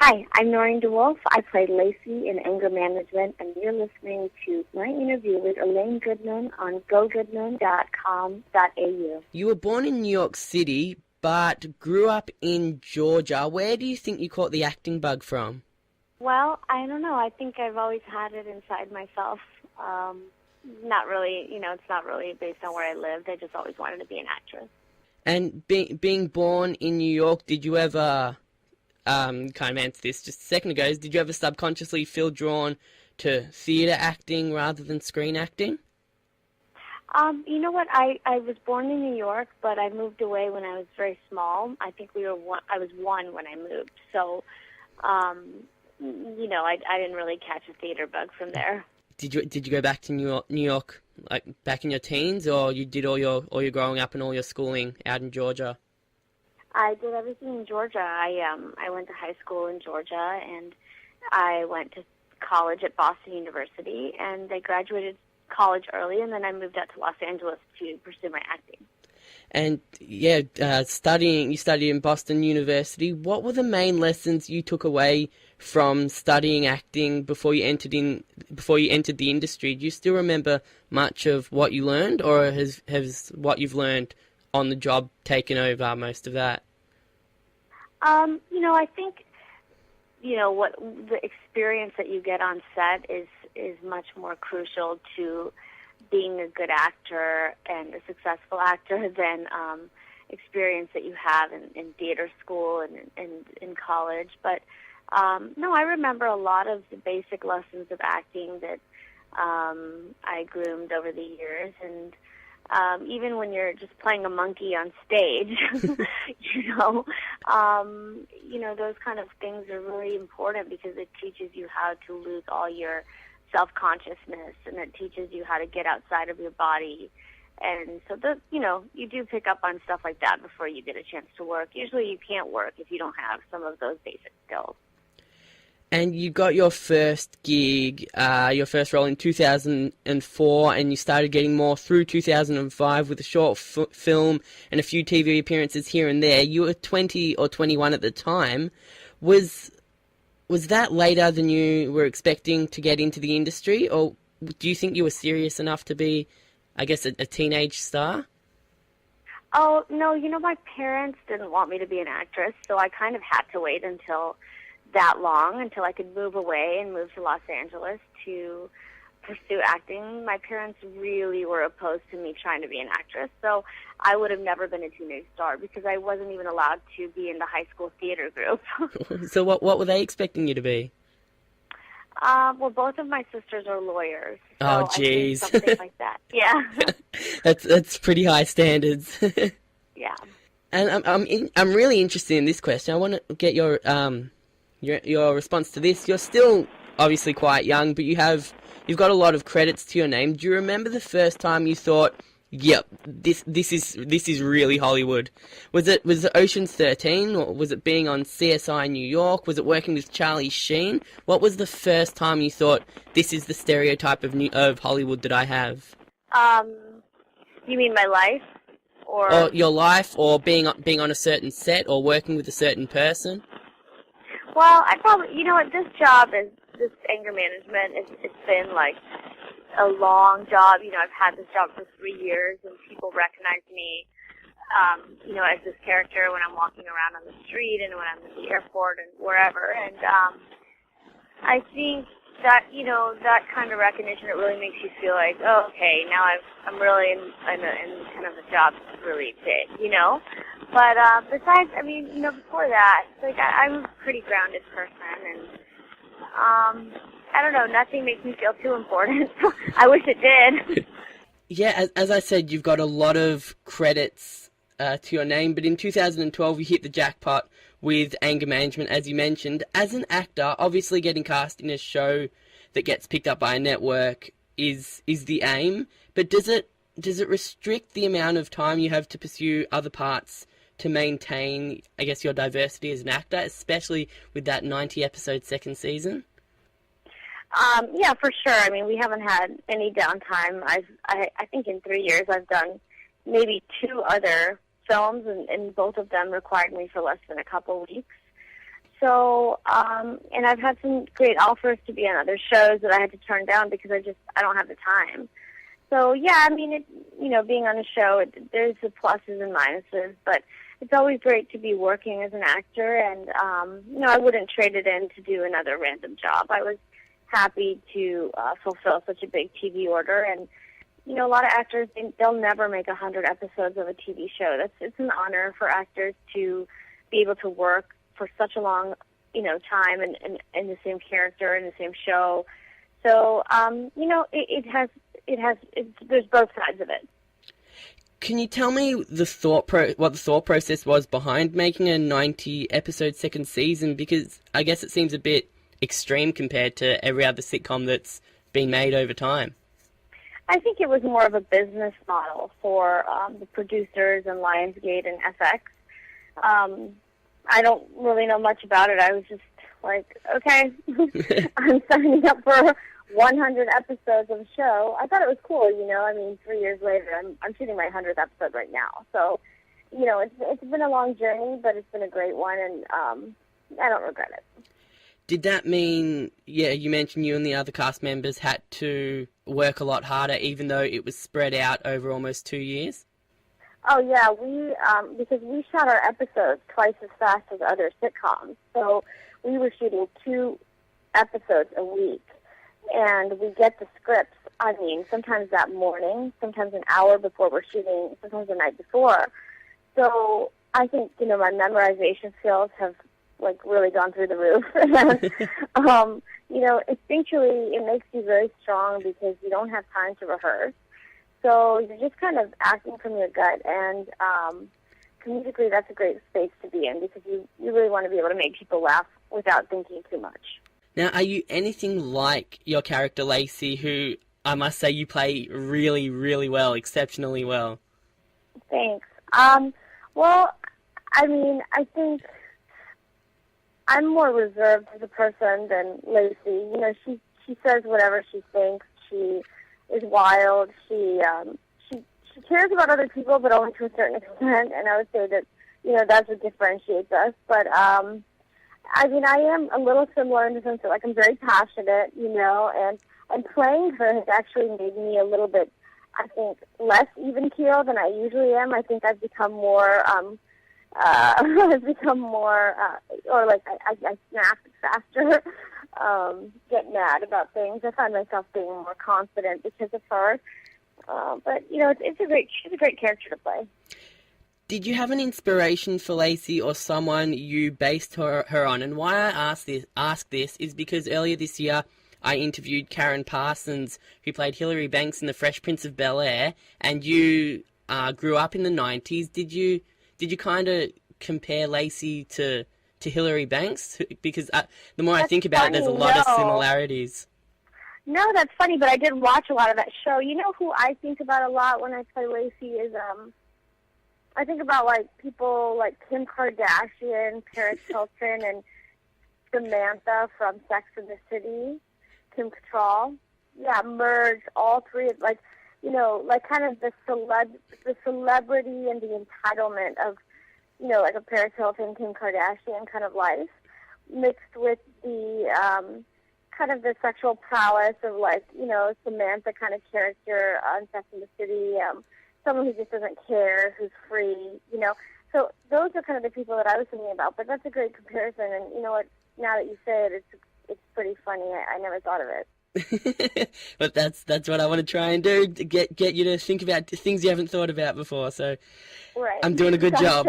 Hi, I'm Noureen DeWulf. I played Lacey in Anger Management, and you're listening to my interview with Elaine Goodman on Gogoodman.com.au. You were born in New York City, but grew up in Georgia. Where do you think you caught the acting bug from? Well, I don't know. I think I've always had it inside myself. Not really, it's not really based on where I lived. I just always wanted to be an actress. And being born in New York, did you ever... kind of answered this just a second ago, did you ever subconsciously feel drawn to theatre acting rather than screen acting? You know what? I was born in New York, but I moved away when I was very small. I think I was one when I moved. So, I didn't really catch a theatre bug from there. Did you go back to New York like back in your teens, or you did all your growing up and all your schooling out in Georgia? I did everything in Georgia. I went to high school in Georgia, and I went to college at Boston University, and I graduated college early, and then I moved out to Los Angeles to pursue my acting. And you studied in Boston University. What were the main lessons you took away from studying acting before you entered the industry? Do you still remember much of what you learned, or has what you've learned on the job taken over most of that? I think, what the experience that you get on set is much more crucial to being a good actor and a successful actor than experience that you have in theater school and in college. But, no, I remember a lot of the basic lessons of acting that I groomed over the years, and even when you're just playing a monkey on stage, those kind of things are really important because it teaches you how to lose all your self-consciousness, and it teaches you how to get outside of your body. And so, you do pick up on stuff like that before you get a chance to work. Usually you can't work if you don't have some of those basic skills. And you got your first gig, your first role in 2004, and you started getting more through 2005 with a short film and a few TV appearances here and there. You were 20 or 21 at the time. Was that later than you were expecting to get into the industry, or do you think you were serious enough to be, I guess, a teenage star? Oh, no, my parents didn't want me to be an actress, so I kind of had to wait until I could move away and move to Los Angeles to pursue acting. My parents really were opposed to me trying to be an actress, so I would have never been a teenage star because I wasn't even allowed to be in the high school theater group. So what were they expecting you to be? Well, both of my sisters are lawyers. So oh, jeez. Something like that. Yeah. That's pretty high standards. Yeah. And I'm really interested in this question. I want to get your response to this. You're still obviously quite young, but you've got a lot of credits to your name. Do you remember the first time you thought, "Yep, this is really Hollywood"? Was it Ocean's 13, or was it being on CSI New York? Was it working with Charlie Sheen? What was the first time you thought, "This is the stereotype of Hollywood that I have"? You mean my life, or your life, or being on a certain set, or working with a certain person? Well, I probably, this anger management, it's been like a long job. I've had this job for 3 years, and people recognize me, as this character when I'm walking around on the street and when I'm at the airport and wherever. And I think that, that kind of recognition, it really makes you feel like, oh, okay, now I'm really in kind of a job that's really big, But besides, before that, like I'm a pretty grounded person, and I don't know, nothing makes me feel too important. I wish it did. Yeah, as I said, you've got a lot of credits to your name, but in 2012 you hit the jackpot with Anger Management, as you mentioned. As an actor, obviously getting cast in a show that gets picked up by a network is the aim, but does it restrict the amount of time you have to pursue other parts to maintain, I guess, your diversity as an actor, especially with that 90-episode second season? Yeah, for sure. We haven't had any downtime. I think in 3 years I've done maybe 2 other films, and both of them required me for less than a couple weeks. So, and I've had some great offers to be on other shows that I had to turn down because I don't have the time. So, yeah, I mean, being on a show, there's the pluses and minuses, but it's always great to be working as an actor, and, I wouldn't trade it in to do another random job. I was happy to fulfill such a big TV order, and, a lot of actors, they'll never make 100 episodes of a TV show. It's an honor for actors to be able to work for such a long, time and the same character in the same show. So, there's both sides of it. Can you tell me what the thought process was behind making a 90-episode second season? Because I guess it seems a bit extreme compared to every other sitcom that's been made over time. I think it was more of a business model for the producers and Lionsgate and FX. I don't really know much about it. I was just like, okay, I'm signing up for 100 episodes of a show. I thought it was cool, 3 years later, I'm shooting my 100th episode right now. So, it's been a long journey, but it's been a great one, and I don't regret it. Did that mean, you mentioned you and the other cast members had to work a lot harder, even though it was spread out over almost 2 years? Oh, yeah, because we shot our episodes twice as fast as other sitcoms. So we were shooting 2 episodes a week, and we get the scripts, sometimes that morning, sometimes an hour before we're shooting, sometimes the night before. So I think, my memorization skills have, really gone through the roof. And, instinctually, it makes you very strong because you don't have time to rehearse. So you're just kind of acting from your gut, and comedically, that's a great space to be in because you really want to be able to make people laugh without thinking too much. Now, are you anything like your character Lacey, who I must say you play really, really well, exceptionally well? Thanks. Well, I think I'm more reserved as a person than Lacey. She says whatever she thinks. She is wild. She cares about other people, but only to a certain extent. And I would say that that's what differentiates us. But I am a little similar in the sense that I'm very passionate, and playing her has actually made me a little bit, I think, less even keeled than I usually am. I think I've become more I snap faster. Get mad about things. I find myself being more confident because of her. But she's a great character to play. Did you have an inspiration for Lacey or someone you based her on? And why I ask this is because earlier this year I interviewed Karen Parsons, who played Hilary Banks in The Fresh Prince of Bel-Air, and you grew up in the 90s. Did you kind of compare Lacey to Hilary Banks? Because the more I think about it, there's a lot of similarities. No, that's funny, but I did watch a lot of that show. You know who I think about a lot when I play Lacey is, I think about, people like Kim Kardashian, Paris Hilton, and Samantha from Sex and the City, Kim Cattrall. Yeah, merge all three, kind of the celebrity and the entitlement of, a Paris Hilton, Kim Kardashian kind of life, mixed with the kind of the sexual prowess of Samantha kind of character on Sex and the City, someone who just doesn't care, who's free, So those are kind of the people that I was thinking about. But that's a great comparison, and you know what? Now that you say it, it's pretty funny. I never thought of it. But that's what I want to try and do, to get you to think about things you haven't thought about before. So right. I'm doing a good job.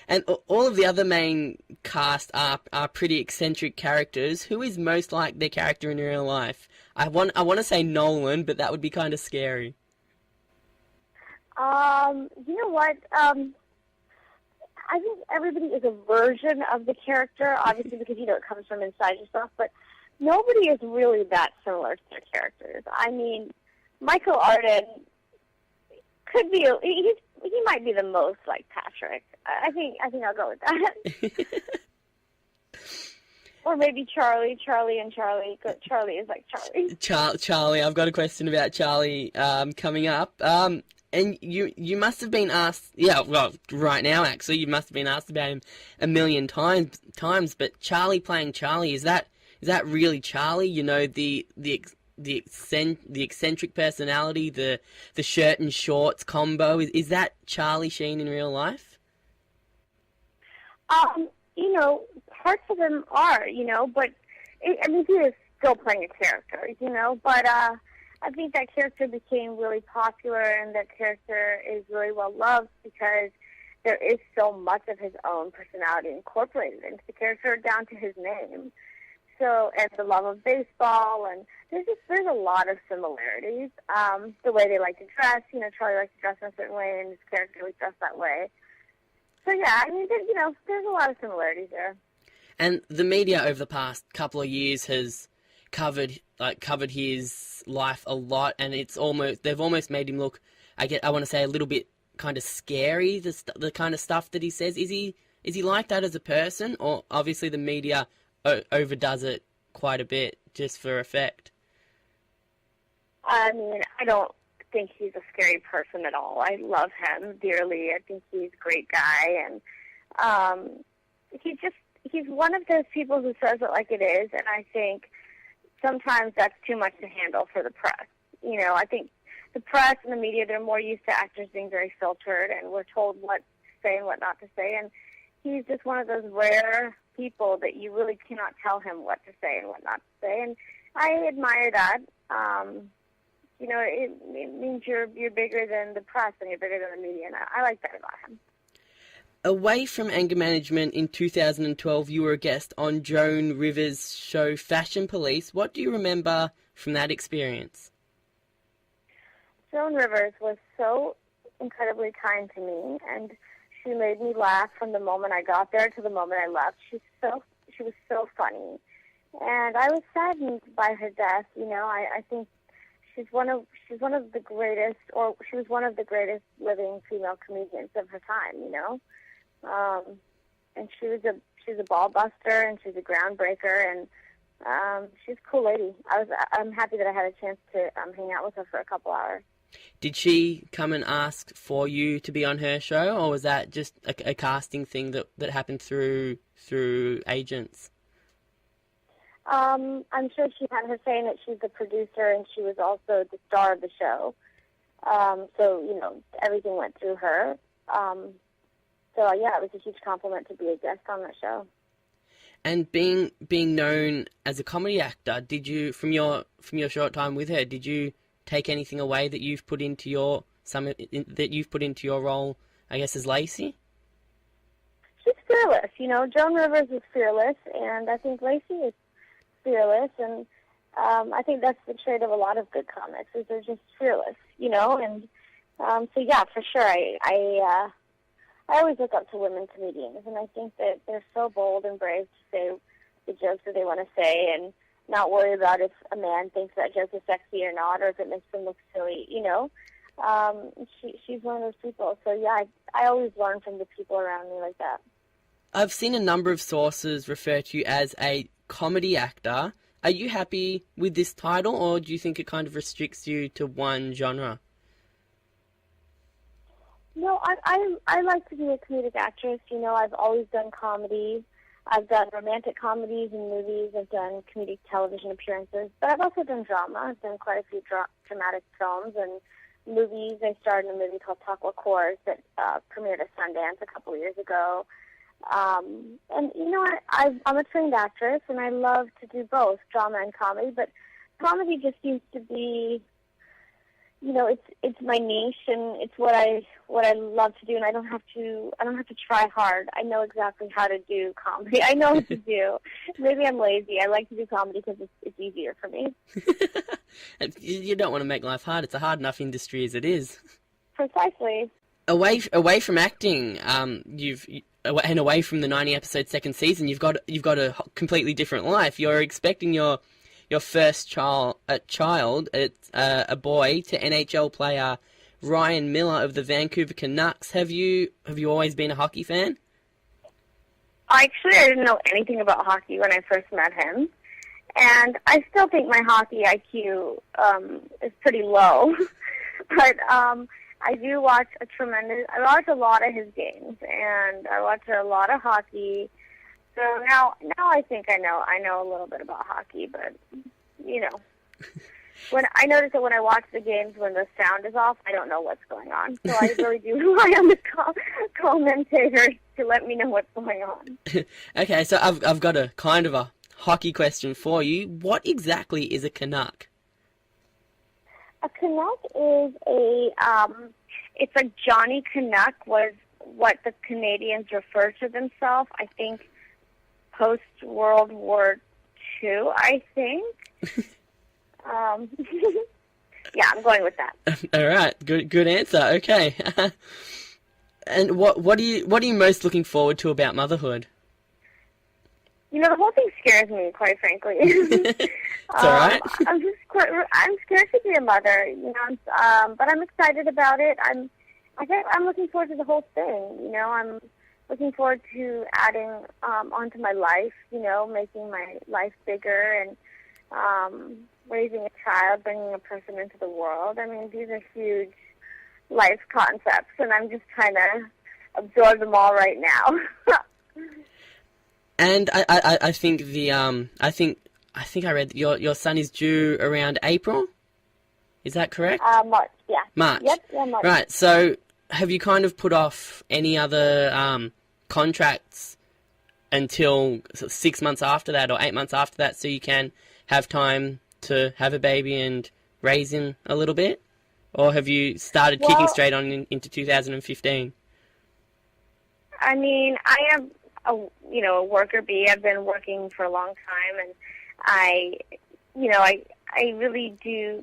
And all of the other main cast are pretty eccentric characters. Who is most like their character in real life? I want to say Nolan, but that would be kind of scary. You know what? I think everybody is a version of the character, obviously, because, it comes from inside yourself, but nobody is really that similar to their characters. Michael Arden could be, he might be the most like Patrick. I think I'll go with that. Or maybe Charlie. Charlie is like Charlie. Charlie, I've got a question about Charlie coming up. And you must have been asked, yeah, well, right now actually, you must have been asked about him a million times. But Charlie playing Charlie, is that really Charlie? You know, the eccentric personality, the shirt and shorts combo. Is that Charlie Sheen in real life? You know, parts of him are, you know, but I mean, he is still playing a character, you know, but I think that character became really popular, and that character is really well loved because there is so much of his own personality incorporated into the character down to his name. So, and the love of baseball, and there's a lot of similarities. The way they like to dress, you know, Charlie likes to dress in a certain way, and his character would dress that way. So yeah, I mean, you know, there's a lot of similarities there. And the media over the past couple of years has covered his life a lot, and they've almost made him look, I want to say, a little bit kind of scary. The kind of stuff that he says. Is he like that as a person, or obviously the media overdoes it quite a bit just for effect? I mean, I don't think he's a scary person at all. I love him dearly. I think he's a great guy, and he's one of those people who says it like it is, and I think sometimes that's too much to handle for the press. You know, I think the press and the media, they're more used to actors being very filtered, and we're told what to say and what not to say, and he's just one of those rare people that you really cannot tell him what to say and what not to say, and I admire that. You know, it means you're bigger than the press and you're bigger than the media, and I like that about him. Away from anger management, in 2012, you were a guest on Joan Rivers' show Fashion Police. What do you remember from that experience? Joan Rivers was so incredibly kind to me, and she made me laugh from the moment I got there to the moment I left. She was so funny, and I was saddened by her death. You know, I think she's one of the greatest, or she was one of the greatest living female comedians of her time. You know. And she's a ball buster, and she's a groundbreaker, and she's a cool lady. I'm happy that I had a chance to hang out with her for a couple hours. Did she come and ask for you to be on her show, or was that just a casting thing that happened through agents? I'm sure she had her say in it. She's the producer, and she was also the star of the show. So, you know, everything went through her. So yeah, it was a huge compliment to be a guest on that show. And being known as a comedy actor, did you, from your short time with her, did you take anything away that you've put into your role, I guess, as Lacey? She's fearless. You know, Joan Rivers is fearless, and I think Lacey is fearless, and I think that's the trait of a lot of good comics, is they're just fearless. You know, and so yeah, for sure, I always look up to women comedians, and I think that they're so bold and brave to say the jokes that they want to say and not worry about if a man thinks that joke is sexy or not, or if it makes them look silly, you know. She's one of those people. So, yeah, I always learn from the people around me like that. I've seen a number of sources refer to you as a comedy actor. Are you happy with this title, or do you think it kind of restricts you to one genre? No, I like to be a comedic actress. You know, I've always done comedy. I've done romantic comedies and movies. I've done comedic television appearances. But I've also done drama. I've done quite a few dramatic films and movies. I starred in a movie called Talk Course that premiered at Sundance a couple of years ago. And, you know, I'm a trained actress, and I love to do both drama and comedy. But comedy just seems to be, you know, it's my niche, and it's what I love to do, and I don't have to try hard. I know exactly how to do comedy. I know what to do. Maybe I'm lazy. I like to do comedy because it's easier for me. You don't want to make life hard. It's a hard enough industry as it is. Precisely. Away from acting, and away from the 90-episode second season, you've got a completely different life. You're expecting your first child, it's a boy, to NHL player Ryan Miller of the Vancouver Canucks. Have you always been a hockey fan? Actually, I didn't know anything about hockey when I first met him, and I still think my hockey IQ is pretty low. But I do watch I watch a lot of his games, and I watch a lot of hockey. So now I think I know a little bit about hockey, but, you know, when I notice that when I watch the games, when the sound is off, I don't know what's going on. So I really do rely on the commentators to let me know what's going on. Okay, so I've got a kind of a hockey question for you. What exactly is a Canuck? A Canuck is it's like Johnny Canuck was what the Canadians refer to themselves, I think, post-World War II, I think. Yeah, I'm going with that. All right, good answer. Okay. And what are you most looking forward to about motherhood? You know, the whole thing scares me, quite frankly. It's all right. I'm scared to be a mother, you know, but I'm excited about it. I'm looking forward to the whole thing. You know, I'm looking forward to adding onto my life. You know, making my life bigger and raising a child, bringing a person into the world. I mean, these are huge life concepts, and I'm just trying to absorb them all right now. And I think I think I read that your son is due around April. Is that correct? March, yeah. March. Yep, yeah, March. Right. So, have you kind of put off any other contracts until 6 months after that or 8 months after that, so you can have time to have a baby and raise him a little bit? Or have you started kicking straight on into 2015? I mean, I am a worker bee. I've been working for a long time, and I really do.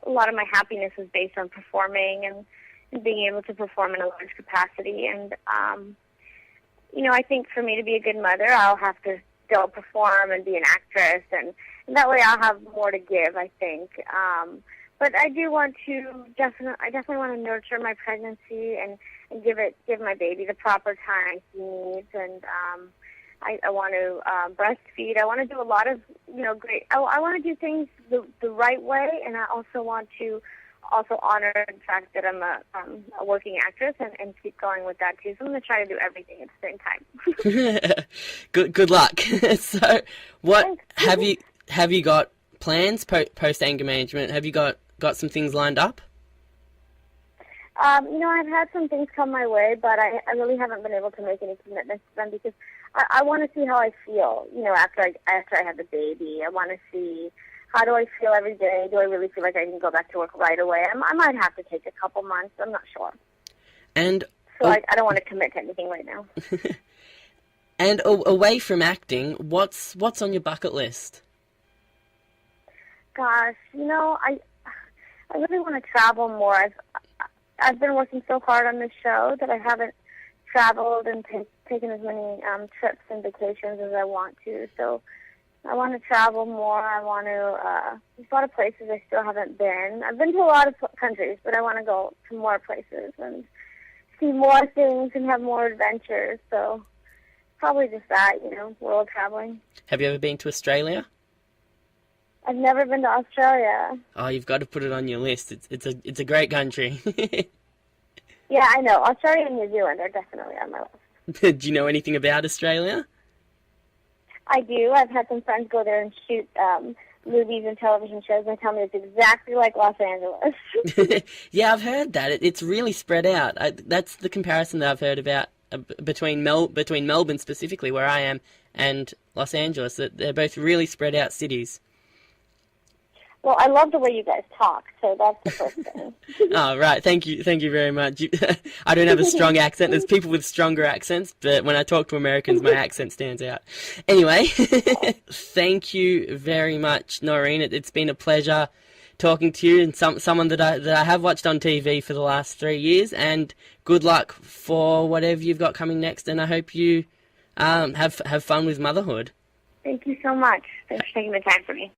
A lot of my happiness is based on performing and being able to perform in a large capacity. And I think for me to be a good mother, I'll have to still perform and be an actress, and that way I'll have more to give, I think. But I do want to definitely want to nurture my pregnancy and give my baby the proper time he needs, and I want to breastfeed. I want to do a lot of great. I want to do things the right way, and I also want to honor the fact that I'm a working actress and keep going with that too. So I'm going to try to do everything at the same time. Good luck. So, what have you got plans post anger management? Have you got some things lined up? I've had some things come my way, but I really haven't been able to make any commitments to them because I want to see how I feel, after I have the baby. I want to see how do I feel every day. Do I really feel like I can go back to work right away? I might have to take a couple months. I'm not sure. And so I don't want to commit to anything right now. And away from acting, what's on your bucket list? Gosh, I really want to travel more. I've been working so hard on this show that I haven't traveled and taken as many trips and vacations as I want to. So I want to travel more. I want to, there's a lot of places I still haven't been. I've been to a lot of countries, but I want to go to more places and see more things and have more adventures. So probably just that, world traveling. Have you ever been to Australia? I've never been to Australia. Oh, you've got to put it on your list. It's a great country. Yeah, I know. Australia and New Zealand are definitely on my list. Do you know anything about Australia? I do. I've had some friends go there and shoot movies and television shows, and they tell me it's exactly like Los Angeles. Yeah, I've heard that. It's really spread out. That's the comparison that I've heard about between Melbourne specifically, where I am, and Los Angeles. That they're both really spread out cities. Well, I love the way you guys talk, so that's the first thing. Oh, right. Thank you very much. I don't have a strong accent. There's people with stronger accents, but when I talk to Americans, my accent stands out. Anyway, thank you very much, Noureen. It's been a pleasure talking to you, and someone that I have watched on TV for the last 3 years, and good luck for whatever you've got coming next, and I hope you have fun with motherhood. Thank you so much. Thanks for taking the time for me.